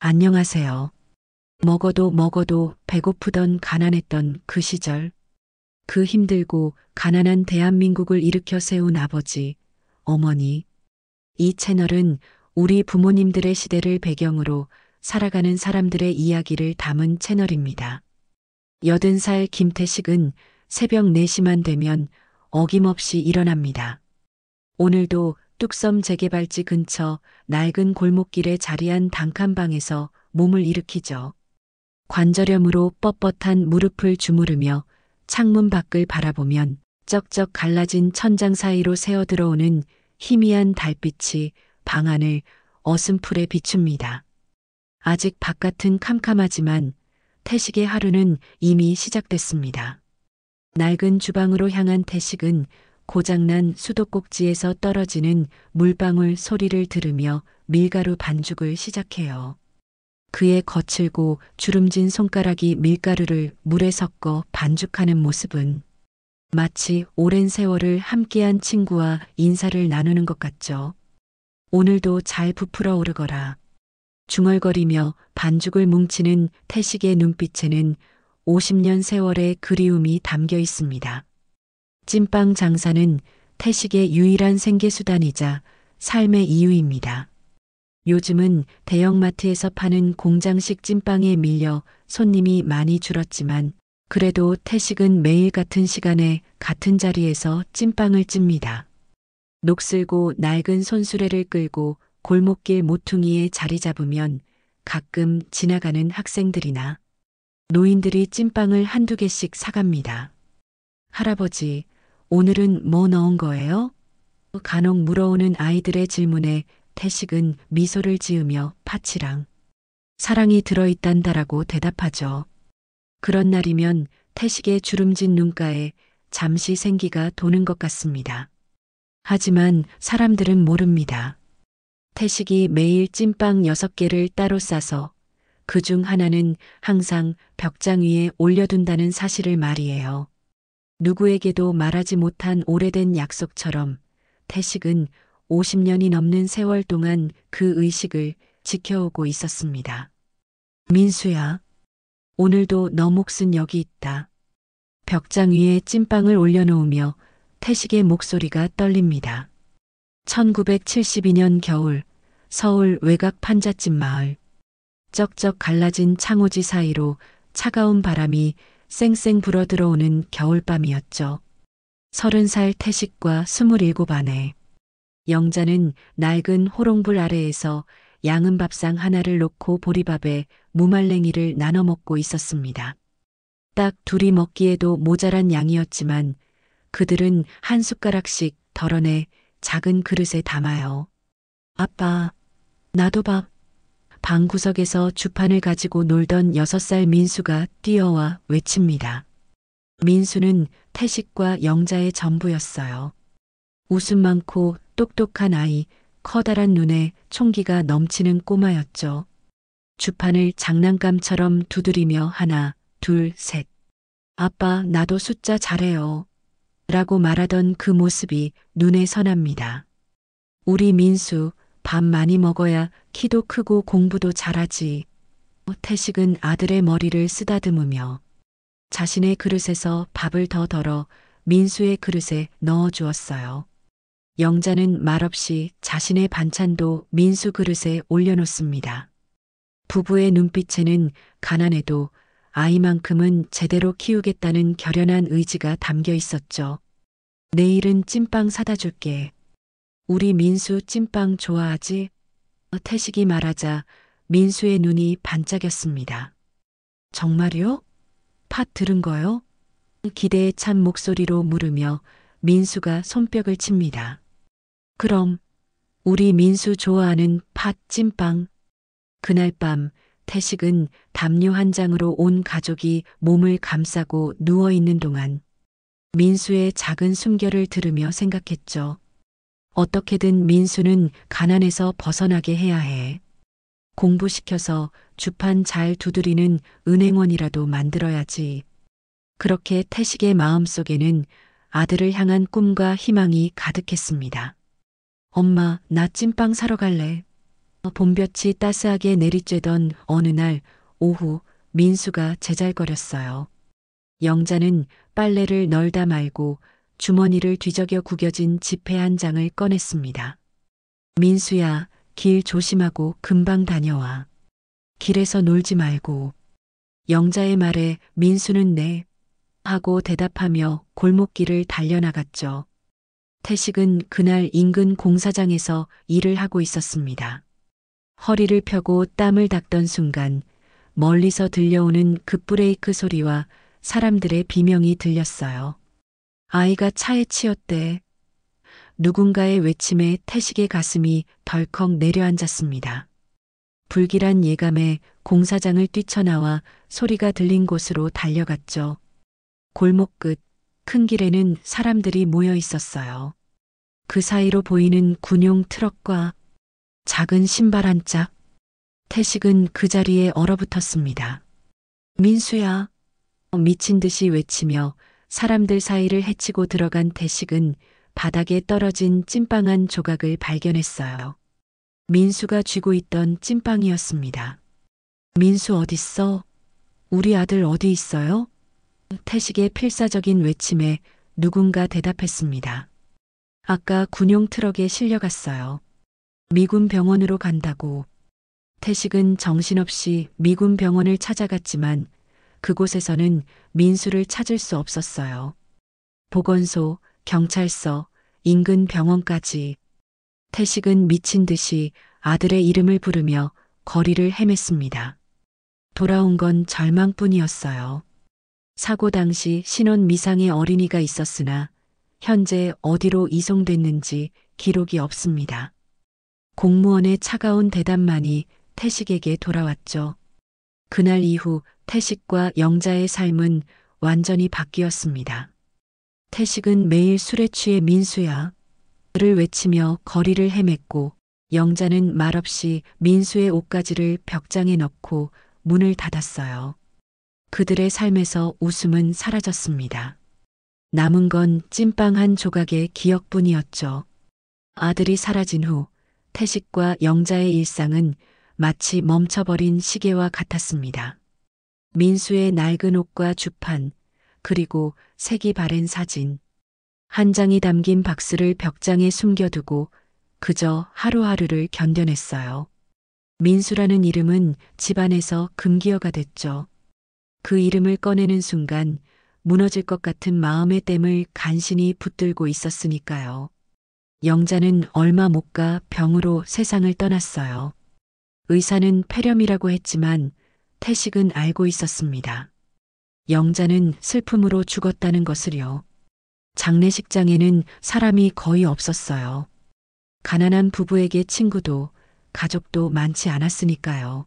안녕하세요. 먹어도 먹어도 배고프던 가난했던 그 시절. 그 힘들고 가난한 대한민국을 일으켜 세운 아버지, 어머니. 이 채널은 우리 부모님들의 시대를 배경으로 살아가는 사람들의 이야기를 담은 채널입니다. 80살 김태식은 새벽 4시만 되면 어김없이 일어납니다. 오늘도 뚝섬 재개발지 근처 낡은 골목길에 자리한 단칸방에서 몸을 일으키죠. 관절염으로 뻣뻣한 무릎을 주무르며 창문 밖을 바라보면 쩍쩍 갈라진 천장 사이로 새어 들어오는 희미한 달빛이 방 안을 어슴풀에 비춥니다. 아직 바깥은 캄캄하지만 태식의 하루는 이미 시작됐습니다. 낡은 주방으로 향한 태식은 고장난 수도꼭지에서 떨어지는 물방울 소리를 들으며 밀가루 반죽을 시작해요. 그의 거칠고 주름진 손가락이 밀가루를 물에 섞어 반죽하는 모습은 마치 오랜 세월을 함께한 친구와 인사를 나누는 것 같죠. 오늘도 잘 부풀어 오르거라. 중얼거리며 반죽을 뭉치는 태식의 눈빛에는 50년 세월의 그리움이 담겨 있습니다. 찐빵 장사는 태식의 유일한 생계수단이자 삶의 이유입니다. 요즘은 대형마트에서 파는 공장식 찐빵에 밀려 손님이 많이 줄었지만 그래도 태식은 매일 같은 시간에 같은 자리에서 찐빵을 찝니다. 녹슬고 낡은 손수레를 끌고 골목길 모퉁이에 자리 잡으면 가끔 지나가는 학생들이나 노인들이 찐빵을 한두 개씩 사갑니다. 할아버지, 오늘은 뭐 넣은 거예요? 간혹 물어오는 아이들의 질문에 태식은 미소를 지으며 파치랑 사랑이 들어있단다라고 대답하죠. 그런 날이면 태식의 주름진 눈가에 잠시 생기가 도는 것 같습니다. 하지만 사람들은 모릅니다. 태식이 매일 찐빵 6개를 따로 싸서 그중 하나는 항상 벽장 위에 올려둔다는 사실을 말이에요. 누구에게도 말하지 못한 오래된 약속처럼 태식은 50년이 넘는 세월 동안 그 의식을 지켜오고 있었습니다. 민수야, 오늘도 너 몫은 여기 있다. 벽장 위에 찐빵을 올려놓으며 태식의 목소리가 떨립니다. 1972년 겨울 서울 외곽 판잣집 마을. 쩍쩍 갈라진 창호지 사이로 차가운 바람이 쌩쌩 불어 들어오는 겨울밤이었죠. 30살 태식과 27 아내. 영자는 낡은 호롱불 아래에서 양은 밥상 하나를 놓고 보리밥에 무말랭이를 나눠 먹고 있었습니다. 딱 둘이 먹기에도 모자란 양이었지만 그들은 한 숟가락씩 덜어내 작은 그릇에 담아요. 아빠, 나도 밥. 방구석에서 주판을 가지고 놀던 6살 민수가 뛰어와 외칩니다. 민수는 태식과 영자의 전부였어요. 웃음 많고 똑똑한 아이, 커다란 눈에 총기가 넘치는 꼬마였죠. 주판을 장난감처럼 두드리며 하나, 둘, 셋. 아빠, 나도 숫자 잘해요. 라고 말하던 그 모습이 눈에 선합니다. 우리 민수, 밥 많이 먹어야 키도 크고 공부도 잘하지. 태식은 아들의 머리를 쓰다듬으며 자신의 그릇에서 밥을 더 덜어 민수의 그릇에 넣어 주었어요. 영자는 말없이 자신의 반찬도 민수 그릇에 올려놓습니다. 부부의 눈빛에는 가난해도 아이만큼은 제대로 키우겠다는 결연한 의지가 담겨 있었죠. 내일은 찐빵 사다 줄게. 우리 민수 찐빵 좋아하지? 태식이 말하자 민수의 눈이 반짝였습니다. 정말요? 팥 들은 거요? 기대에 찬 목소리로 물으며 민수가 손뼉을 칩니다. 그럼 우리 민수 좋아하는 팥 찐빵. 그날 밤 태식은 담요 한 장으로 온 가족이 몸을 감싸고 누워있는 동안 민수의 작은 숨결을 들으며 생각했죠. 어떻게든 민수는 가난에서 벗어나게 해야 해. 공부시켜서 주판 잘 두드리는 은행원이라도 만들어야지. 그렇게 태식의 마음속에는 아들을 향한 꿈과 희망이 가득했습니다. 엄마, 나 찐빵 사러 갈래. 봄볕이 따스하게 내리쬐던 어느 날 오후 민수가 제잘거렸어요. 영자는 빨래를 널다 말고 주머니를 뒤적여 구겨진 지폐 한 장을 꺼냈습니다. 민수야, 길 조심하고 금방 다녀와. 길에서 놀지 말고. 영자의 말에 민수는 네 하고 대답하며 골목길을 달려나갔죠. 태식은 그날 인근 공사장에서 일을 하고 있었습니다. 허리를 펴고 땀을 닦던 순간 멀리서 들려오는 급브레이크 소리와 사람들의 비명이 들렸어요. 아이가 차에 치였대. 누군가의 외침에 태식의 가슴이 덜컥 내려앉았습니다. 불길한 예감에 공사장을 뛰쳐나와 소리가 들린 곳으로 달려갔죠. 골목 끝 큰 길에는 사람들이 모여 있었어요. 그 사이로 보이는 군용 트럭과 작은 신발 한 짝. 태식은 그 자리에 얼어붙었습니다. 민수야. 미친 듯이 외치며 사람들 사이를 헤치고 들어간 태식은 바닥에 떨어진 찐빵 한 조각을 발견했어요. 민수가 쥐고 있던 찐빵이었습니다. 민수 어딨어? 우리 아들 어디 있어요? 태식의 필사적인 외침에 누군가 대답했습니다. 아까 군용 트럭에 실려갔어요. 미군 병원으로 간다고. 태식은 정신없이 미군 병원을 찾아갔지만 그곳에서는 민수를 찾을 수 없었어요. 보건소, 경찰서, 인근 병원까지. 태식은 미친 듯이 아들의 이름을 부르며 거리를 헤맸습니다. 돌아온 건 절망뿐이었어요. 사고 당시 신원 미상의 어린이가 있었으나 현재 어디로 이송됐는지 기록이 없습니다. 공무원의 차가운 대답만이 태식에게 돌아왔죠. 그날 이후 태식과 영자의 삶은 완전히 바뀌었습니다. 태식은 매일 술에 취해 민수야 를 외치며 거리를 헤맸고 영자는 말없이 민수의 옷가지를 벽장에 넣고 문을 닫았어요. 그들의 삶에서 웃음은 사라졌습니다. 남은 건 찐빵 한 조각의 기억뿐이었죠. 아들이 사라진 후 태식과 영자의 일상은 마치 멈춰버린 시계와 같았습니다. 민수의 낡은 옷과 주판, 그리고 색이 바랜 사진. 한 장이 담긴 박스를 벽장에 숨겨두고 그저 하루하루를 견뎌냈어요. 민수라는 이름은 집안에서 금기어가 됐죠. 그 이름을 꺼내는 순간 무너질 것 같은 마음의 댐을 간신히 붙들고 있었으니까요. 영자는 얼마 못 가 병으로 세상을 떠났어요. 의사는 폐렴이라고 했지만 태식은 알고 있었습니다. 영자는 슬픔으로 죽었다는 것을요. 장례식장에는 사람이 거의 없었어요. 가난한 부부에게 친구도 가족도 많지 않았으니까요.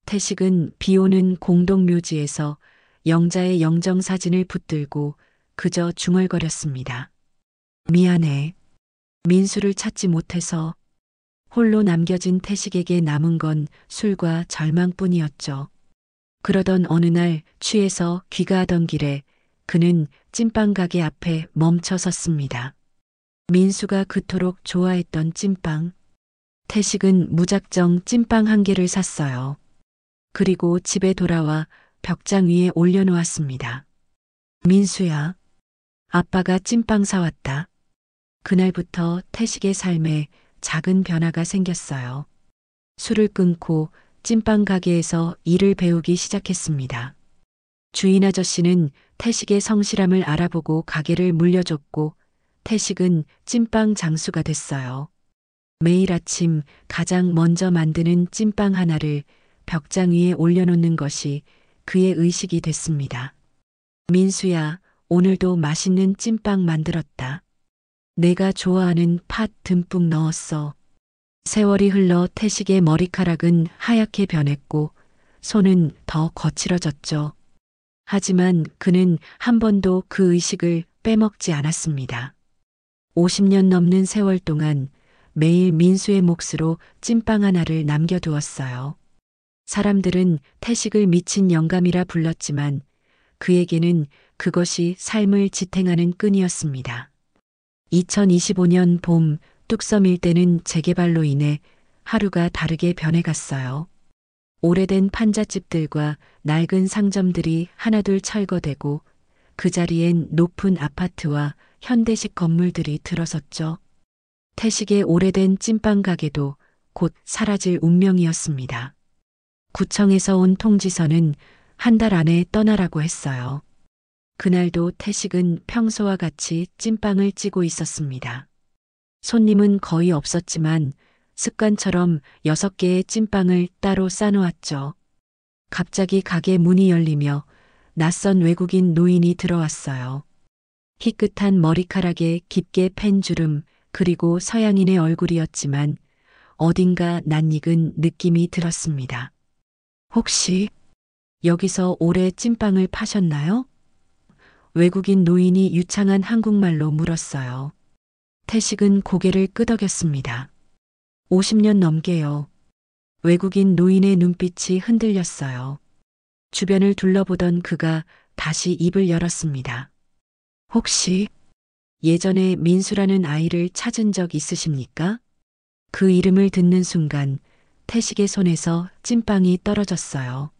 태식은 비오는 공동묘지에서 영자의 영정사진을 붙들고 그저 중얼거렸습니다. 미안해. 민수를 찾지 못해서. 홀로 남겨진 태식에게 남은 건 술과 절망뿐이었죠. 그러던 어느 날 취해서 귀가하던 길에 그는 찐빵 가게 앞에 멈춰 섰습니다. 민수가 그토록 좋아했던 찐빵. 태식은 무작정 찐빵 한 개를 샀어요. 그리고 집에 돌아와 벽장 위에 올려놓았습니다. 민수야, 아빠가 찐빵 사왔다. 그날부터 태식의 삶에 작은 변화가 생겼어요. 술을 끊고 찐빵 가게에서 일을 배우기 시작했습니다. 주인 아저씨는 태식의 성실함을 알아보고 가게를 물려줬고 태식은 찐빵 장수가 됐어요. 매일 아침 가장 먼저 만드는 찐빵 하나를 벽장 위에 올려놓는 것이 그의 의식이 됐습니다. 민수야, 오늘도 맛있는 찐빵 만들었다. 내가 좋아하는 팥 듬뿍 넣었어. 세월이 흘러 태식의 머리카락은 하얗게 변했고 손은 더 거칠어졌죠. 하지만 그는 한 번도 그 의식을 빼먹지 않았습니다. 50년 넘는 세월 동안 매일 민수의 몫으로 찐빵 하나를 남겨두었어요. 사람들은 태식을 미친 영감이라 불렀지만 그에게는 그것이 삶을 지탱하는 끈이었습니다. 2025년 봄 뚝섬 일대는 재개발로 인해 하루가 다르게 변해갔어요. 오래된 판잣집들과 낡은 상점들이 하나둘 철거되고 그 자리엔 높은 아파트와 현대식 건물들이 들어섰죠. 태식의 오래된 찐빵 가게도 곧 사라질 운명이었습니다. 구청에서 온 통지서는 한 달 안에 떠나라고 했어요. 그날도 태식은 평소와 같이 찐빵을 찌고 있었습니다. 손님은 거의 없었지만 습관처럼 6개의 찐빵을 따로 싸놓았죠. 갑자기 가게 문이 열리며 낯선 외국인 노인이 들어왔어요. 희끗한 머리카락에 깊게 팬 주름 그리고 서양인의 얼굴이었지만 어딘가 낯익은 느낌이 들었습니다. 혹시 여기서 오래 찐빵을 파셨나요? 외국인 노인이 유창한 한국말로 물었어요. 태식은 고개를 끄덕였습니다. 50년 넘게요. 외국인 노인의 눈빛이 흔들렸어요. 주변을 둘러보던 그가 다시 입을 열었습니다. 혹시 예전에 민수라는 아이를 찾은 적 있으십니까? 그 이름을 듣는 순간 태식의 손에서 찐빵이 떨어졌어요.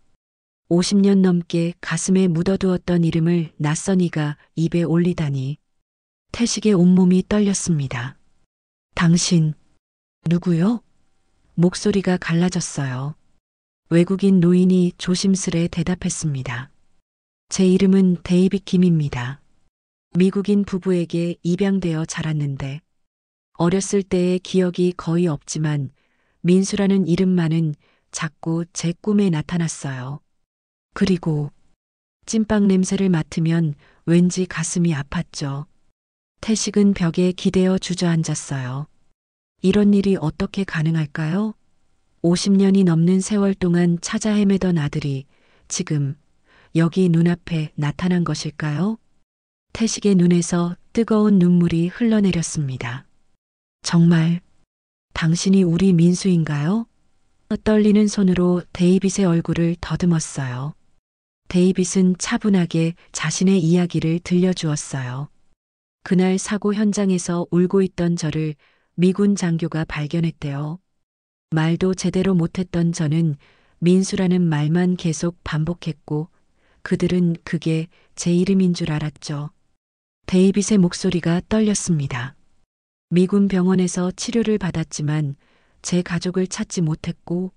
50년 넘게 가슴에 묻어두었던 이름을 낯선 이가 입에 올리다니 태식의 온몸이 떨렸습니다. 당신 누구요? 목소리가 갈라졌어요. 외국인 노인이 조심스레 대답했습니다. 제 이름은 데이빗 김입니다. 미국인 부부에게 입양되어 자랐는데 어렸을 때의 기억이 거의 없지만 민수라는 이름만은 자꾸 제 꿈에 나타났어요. 그리고 찐빵 냄새를 맡으면 왠지 가슴이 아팠죠. 태식은 벽에 기대어 주저앉았어요. 이런 일이 어떻게 가능할까요? 50년이 넘는 세월 동안 찾아 헤매던 아들이 지금 여기 눈앞에 나타난 것일까요? 태식의 눈에서 뜨거운 눈물이 흘러내렸습니다. 정말 당신이 우리 민수인가요? 떨리는 손으로 데이빗의 얼굴을 더듬었어요. 데이빗은 차분하게 자신의 이야기를 들려주었어요. 그날 사고 현장에서 울고 있던 저를 미군 장교가 발견했대요. 말도 제대로 못했던 저는 민수라는 말만 계속 반복했고 그들은 그게 제 이름인 줄 알았죠. 데이빗의 목소리가 떨렸습니다. 미군 병원에서 치료를 받았지만 제 가족을 찾지 못했고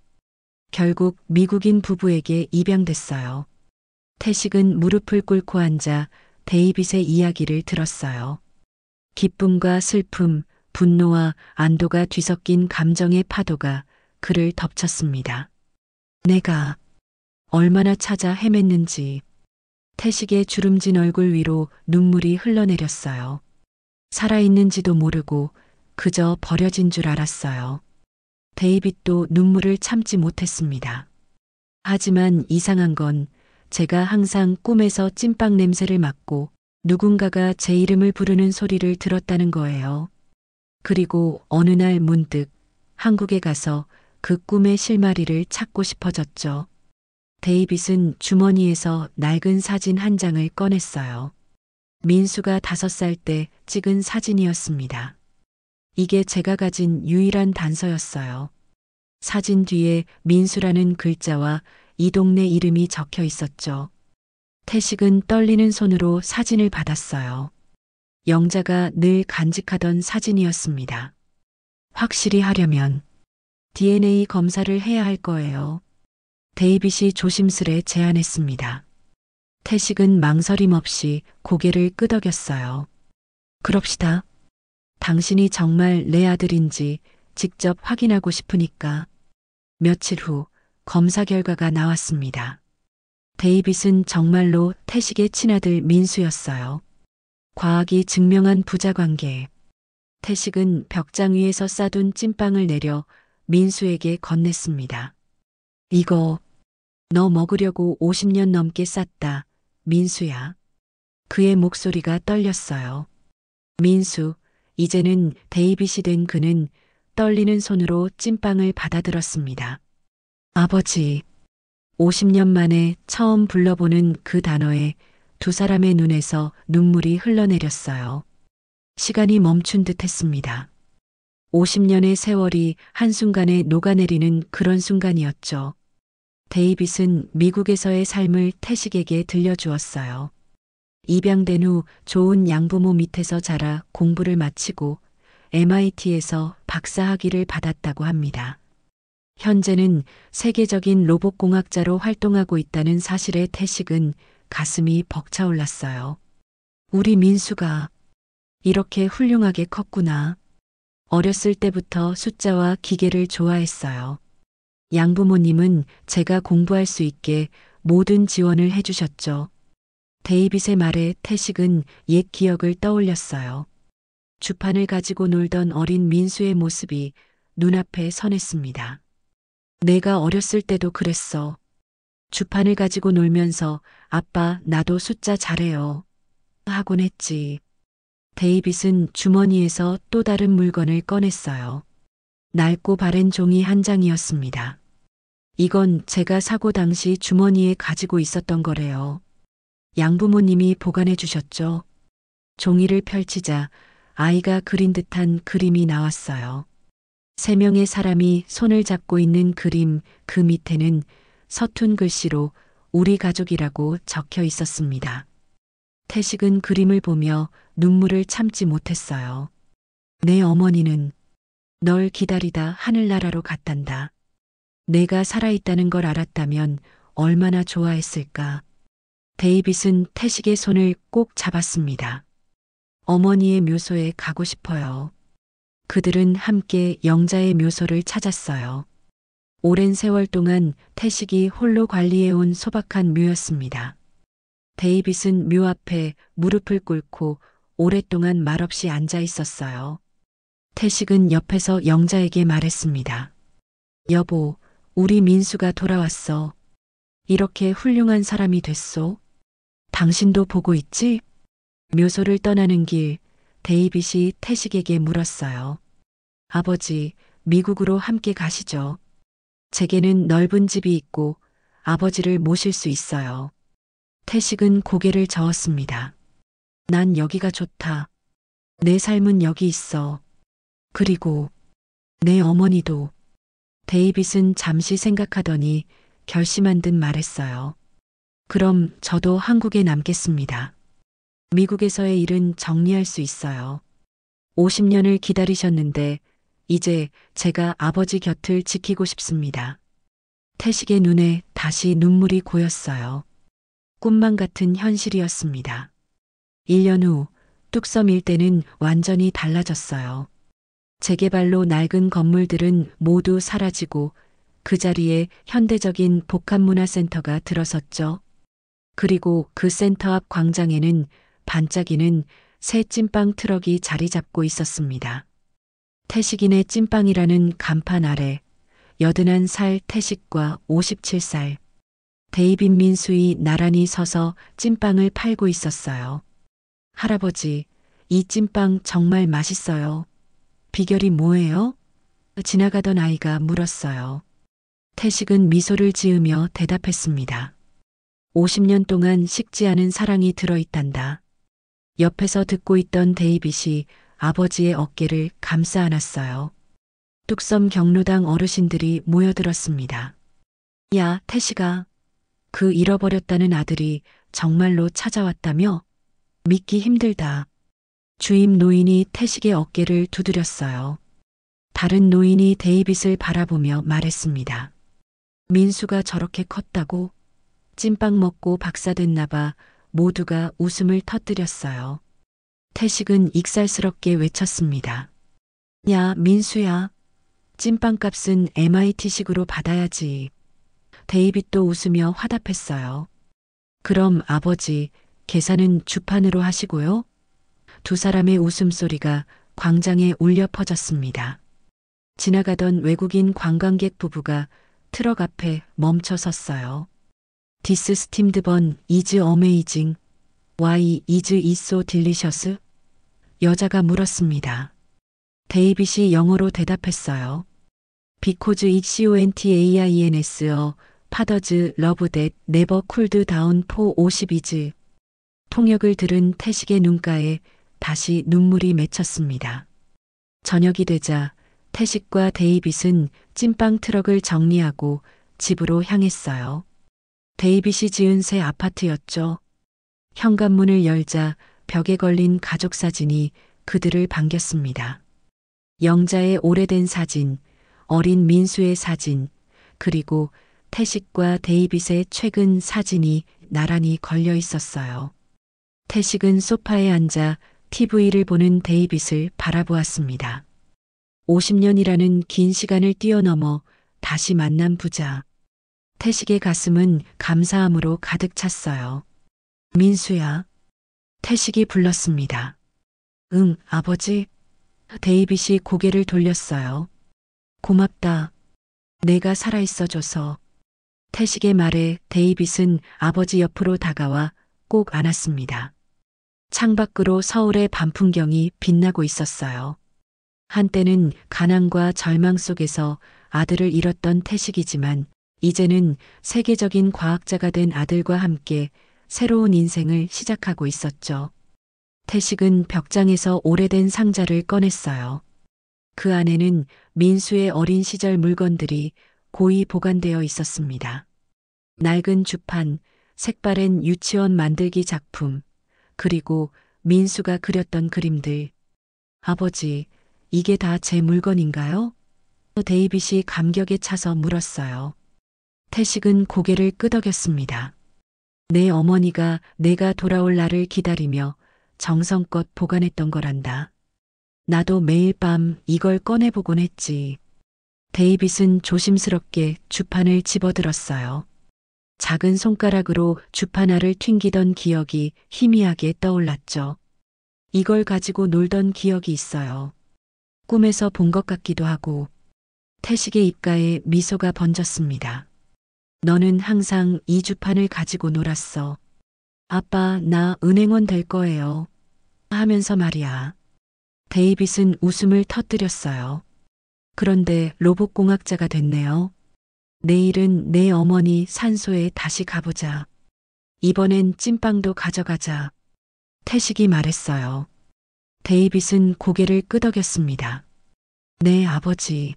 결국 미국인 부부에게 입양됐어요. 태식은 무릎을 꿇고 앉아 데이빗의 이야기를 들었어요. 기쁨과 슬픔, 분노와 안도가 뒤섞인 감정의 파도가 그를 덮쳤습니다. 내가 얼마나 찾아 헤맸는지. 태식의 주름진 얼굴 위로 눈물이 흘러내렸어요. 살아있는지도 모르고 그저 버려진 줄 알았어요. 데이빗도 눈물을 참지 못했습니다. 하지만 이상한 건 제가 항상 꿈에서 찐빵 냄새를 맡고 누군가가 제 이름을 부르는 소리를 들었다는 거예요. 그리고 어느 날 문득 한국에 가서 그 꿈의 실마리를 찾고 싶어졌죠. 데이빗은 주머니에서 낡은 사진 한 장을 꺼냈어요. 민수가 5살 때 찍은 사진이었습니다. 이게 제가 가진 유일한 단서였어요. 사진 뒤에 민수라는 글자와 이 동네 이름이 적혀 있었죠. 태식은 떨리는 손으로 사진을 받았어요. 영자가 늘 간직하던 사진이었습니다. 확실히 하려면 DNA 검사를 해야 할 거예요. 데이빗이 조심스레 제안했습니다. 태식은 망설임 없이 고개를 끄덕였어요. 그럽시다. 당신이 정말 내 아들인지 직접 확인하고 싶으니까. 며칠 후 검사 결과가 나왔습니다. 데이빗은 정말로 태식의 친아들 민수였어요. 과학이 증명한 부자관계. 태식은 벽장 위에서 싸둔 찐빵을 내려 민수에게 건넸습니다. 이거 너 먹으려고 50년 넘게 쌌다, 민수야. 그의 목소리가 떨렸어요. 민수, 이제는 데이빗이 된 그는 떨리는 손으로 찐빵을 받아들었습니다. 아버지, 50년 만에 처음 불러보는 그 단어에 두 사람의 눈에서 눈물이 흘러내렸어요. 시간이 멈춘 듯 했습니다. 50년의 세월이 한순간에 녹아내리는 그런 순간이었죠. 데이빗은 미국에서의 삶을 태식에게 들려주었어요. 입양된 후 좋은 양부모 밑에서 자라 공부를 마치고 MIT에서 박사학위를 받았다고 합니다. 현재는 세계적인 로봇공학자로 활동하고 있다는 사실에 태식은 가슴이 벅차올랐어요. 우리 민수가 이렇게 훌륭하게 컸구나. 어렸을 때부터 숫자와 기계를 좋아했어요. 양부모님은 제가 공부할 수 있게 모든 지원을 해주셨죠. 데이빗의 말에 태식은 옛 기억을 떠올렸어요. 주판을 가지고 놀던 어린 민수의 모습이 눈앞에 선했습니다. 내가 어렸을 때도 그랬어. 주판을 가지고 놀면서 아빠 나도 숫자 잘해요. 하곤 했지. 데이빗은 주머니에서 또 다른 물건을 꺼냈어요. 낡고 바랜 종이 한 장이었습니다. 이건 제가 사고 당시 주머니에 가지고 있었던 거래요. 양부모님이 보관해 주셨죠. 종이를 펼치자 아이가 그린 듯한 그림이 나왔어요. 3명의 사람이 손을 잡고 있는 그림, 그 밑에는 서툰 글씨로 우리 가족이라고 적혀 있었습니다. 태식은 그림을 보며 눈물을 참지 못했어요. 내 어머니는 널 기다리다 하늘나라로 갔단다. 내가 살아있다는 걸 알았다면 얼마나 좋아했을까. 데이빗은 태식의 손을 꼭 잡았습니다. 어머니의 묘소에 가고 싶어요. 그들은 함께 영자의 묘소를 찾았어요. 오랜 세월 동안 태식이 홀로 관리해온 소박한 묘였습니다. 데이빗은 묘 앞에 무릎을 꿇고 오랫동안 말없이 앉아 있었어요. 태식은 옆에서 영자에게 말했습니다. 여보, 우리 민수가 돌아왔어. 이렇게 훌륭한 사람이 됐소. 당신도 보고 있지? 묘소를 떠나는 길, 데이빗이 태식에게 물었어요. 아버지, 미국으로 함께 가시죠. 제게는 넓은 집이 있고 아버지를 모실 수 있어요. 태식은 고개를 저었습니다. 난 여기가 좋다. 내 삶은 여기 있어. 그리고 내 어머니도. 데이빗은 잠시 생각하더니 결심한 듯 말했어요. 그럼 저도 한국에 남겠습니다. 미국에서의 일은 정리할 수 있어요. 50년을 기다리셨는데 이제 제가 아버지 곁을 지키고 싶습니다. 태식의 눈에 다시 눈물이 고였어요. 꿈만 같은 현실이었습니다. 1년 후 뚝섬 일대는 완전히 달라졌어요. 재개발로 낡은 건물들은 모두 사라지고 그 자리에 현대적인 복합문화센터가 들어섰죠. 그리고 그 센터 앞 광장에는 반짝이는 새 찐빵 트럭이 자리 잡고 있었습니다. 태식인의 찐빵이라는 간판 아래 81살 태식과 57살 데이빗 민수이 나란히 서서 찐빵을 팔고 있었어요. 할아버지, 이 찐빵 정말 맛있어요. 비결이 뭐예요? 지나가던 아이가 물었어요. 태식은 미소를 지으며 대답했습니다. 50년 동안 식지 않은 사랑이 들어있단다. 옆에서 듣고 있던 데이빗이 아버지의 어깨를 감싸 안았어요. 뚝섬 경로당 어르신들이 모여들었습니다. 야, 태식아. 그 잃어버렸다는 아들이 정말로 찾아왔다며? 믿기 힘들다. 주임 노인이 태식의 어깨를 두드렸어요. 다른 노인이 데이빗을 바라보며 말했습니다. 민수가 저렇게 컸다고? 찐빵 먹고 박사됐나 봐. 모두가 웃음을 터뜨렸어요. 태식은 익살스럽게 외쳤습니다. 야, 민수야. 찐빵값은 MIT식으로 받아야지. 데이빗도 웃으며 화답했어요. 그럼 아버지, 계산은 주판으로 하시고요. 두 사람의 웃음소리가 광장에 울려 퍼졌습니다. 지나가던 외국인 관광객 부부가 트럭 앞에 멈춰 섰어요. This steamed bun is amazing. Why is it so delicious? 여자가 물었습니다. 데이빗이 영어로 대답했어요. Because it's contains a father's love that never cooled down for 50 years. 통역을 들은 태식의 눈가에 다시 눈물이 맺혔습니다. 저녁이 되자 태식과 데이빗은 찐빵 트럭을 정리하고 집으로 향했어요. 데이빗이 지은 새 아파트였죠. 현관문을 열자 벽에 걸린 가족 사진이 그들을 반겼습니다. 영자의 오래된 사진, 어린 민수의 사진, 그리고 태식과 데이빗의 최근 사진이 나란히 걸려 있었어요. 태식은 소파에 앉아 TV를 보는 데이빗을 바라보았습니다. 50년이라는 긴 시간을 뛰어넘어 다시 만난 부자. 태식의 가슴은 감사함으로 가득 찼어요. 민수야. 태식이 불렀습니다. 응, 아버지. 데이빗이 고개를 돌렸어요. 고맙다. 내가 살아있어줘서. 태식의 말에 데이빗은 아버지 옆으로 다가와 꼭 안았습니다. 창밖으로 서울의 밤 풍경이 빛나고 있었어요. 한때는 가난과 절망 속에서 아들을 잃었던 태식이지만 이제는 세계적인 과학자가 된 아들과 함께 새로운 인생을 시작하고 있었죠. 태식은 벽장에서 오래된 상자를 꺼냈어요. 그 안에는 민수의 어린 시절 물건들이 고이 보관되어 있었습니다. 낡은 주판, 색바랜 유치원 만들기 작품, 그리고 민수가 그렸던 그림들. 아버지, 이게 다 제 물건인가요? 데이빗이 감격에 차서 물었어요. 태식은 고개를 끄덕였습니다. 내 어머니가 내가 돌아올 날을 기다리며 정성껏 보관했던 거란다. 나도 매일 밤 이걸 꺼내보곤 했지. 데이빗은 조심스럽게 주판을 집어들었어요. 작은 손가락으로 주판알을 튕기던 기억이 희미하게 떠올랐죠. 이걸 가지고 놀던 기억이 있어요. 꿈에서 본 것 같기도 하고. 태식의 입가에 미소가 번졌습니다. 너는 항상 이 주판을 가지고 놀았어. 아빠, 나 은행원 될 거예요. 하면서 말이야. 데이빗은 웃음을 터뜨렸어요. 그런데 로봇공학자가 됐네요. 내일은 내 어머니 산소에 다시 가보자. 이번엔 찐빵도 가져가자. 태식이 말했어요. 데이빗은 고개를 끄덕였습니다. 네, 아버지.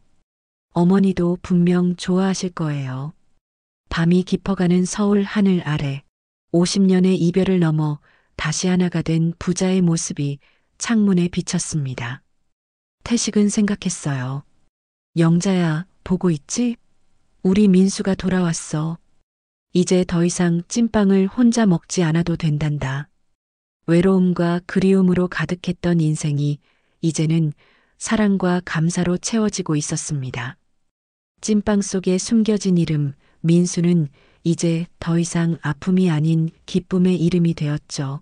어머니도 분명 좋아하실 거예요. 밤이 깊어가는 서울 하늘 아래 50년의 이별을 넘어 다시 하나가 된 부자의 모습이 창문에 비쳤습니다. 태식은 생각했어요. 영자야, 보고 있지? 우리 민수가 돌아왔어. 이제 더 이상 찐빵을 혼자 먹지 않아도 된단다. 외로움과 그리움으로 가득했던 인생이 이제는 사랑과 감사로 채워지고 있었습니다. 찐빵 속에 숨겨진 이름, 민수는 이제 더 이상 아픔이 아닌 기쁨의 이름이 되었죠.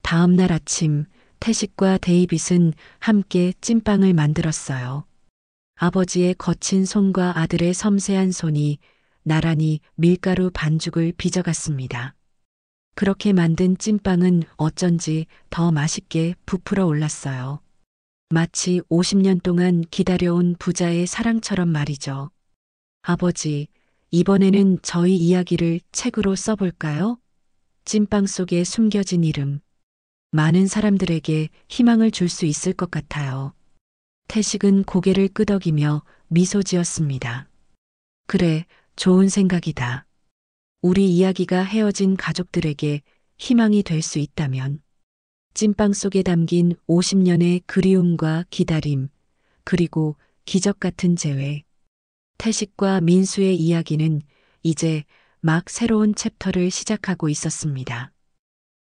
다음 날 아침, 태식과 데이빗은 함께 찐빵을 만들었어요. 아버지의 거친 손과 아들의 섬세한 손이 나란히 밀가루 반죽을 빚어갔습니다. 그렇게 만든 찐빵은 어쩐지 더 맛있게 부풀어 올랐어요. 마치 50년 동안 기다려온 부자의 사랑처럼 말이죠. 아버지, 이번에는 저희 이야기를 책으로 써볼까요? 찐빵 속에 숨겨진 이름. 많은 사람들에게 희망을 줄 수 있을 것 같아요. 태식은 고개를 끄덕이며 미소 지었습니다. 그래, 좋은 생각이다. 우리 이야기가 헤어진 가족들에게 희망이 될 수 있다면. 찐빵 속에 담긴 50년의 그리움과 기다림, 그리고 기적 같은 재회. 태식과 민수의 이야기는 이제 막 새로운 챕터를 시작하고 있었습니다.